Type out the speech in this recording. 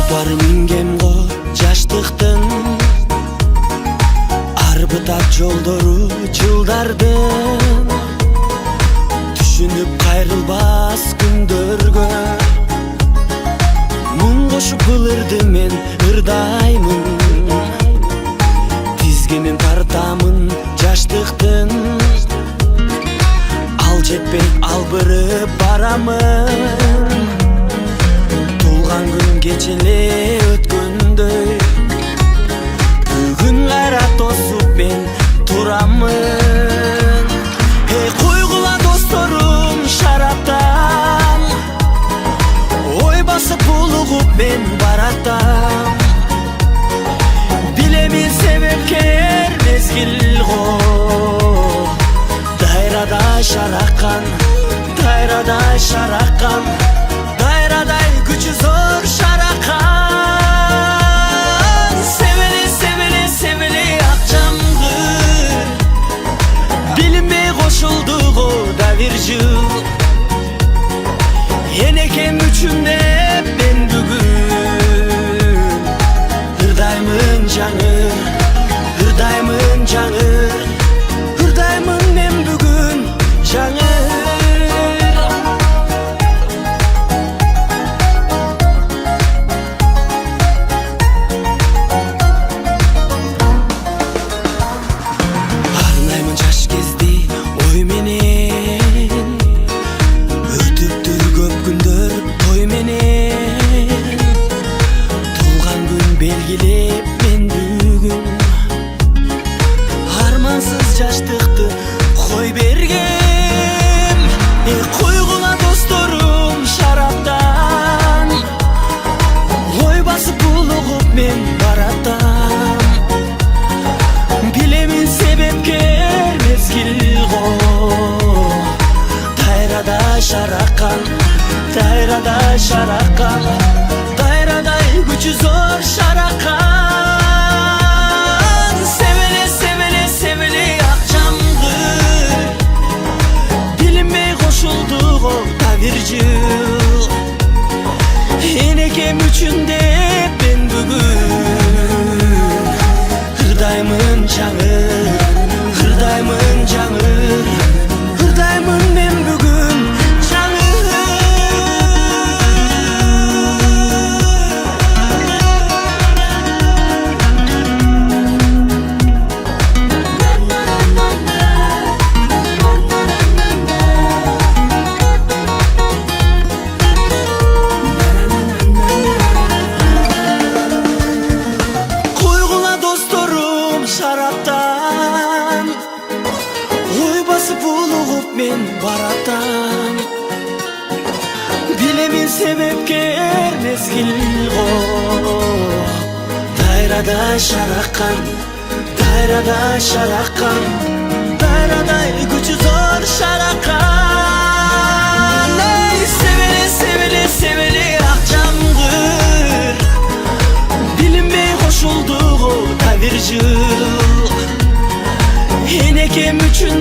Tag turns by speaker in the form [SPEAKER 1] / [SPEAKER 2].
[SPEAKER 1] Бар минген го жаштыктын арбытак жолдору жылдардын, түшүнүп кайрылбас күндөргө муң кошуп былырды мен ырдаймын, тизгинин тартамын жаштыктын, ал жетпей албырып барамын. Тулган күн кечеле өткөндөй, бүгүн кайра тосуп мен турамын. Койгула досторум шараптан, ой басып булугуп мен баратам. Билемин себепкер мезгил го, дайрадай шараккан, дайрадай шараккан, дайрадай күчү зор шараккан. Себели, себели, себели ак жамгыр, билинбей кошулду го да бир жыл. Энекем үчүн деп мен бүгүн ырдаймын жаңыр, ырдаймын жаңыр, ырдаймын мен бүгүн жаңыр. Белгилеп мен бүгүн армансыз жаштыкты кой бергем. Койгула досторум шараптан, ой басып булугуп мен баратам. Билемин себепкер мезгил го, дайрадай шараккан, дайрадай шараккан, дайрадай күчү зор шараккан. Себели, себели, себели ак жамгыр, билинбей кошулду го да бир жыл. Энекем үчүн деп мен бүгүн ырдаймын жаңыр, ырдаймын жаңыр, ырдаймын мен бүгүн жаңыр. Шараптан, ой басып булугуп мен баратам. Билемин себепкер мезгил го, дайрадай шараккан, дайрадай шараккан, дайрадай күчү зор шараккан. Себели, себели, себели ак жамгыр, билинбей кошулду го да бир жыл. Энекем үчүн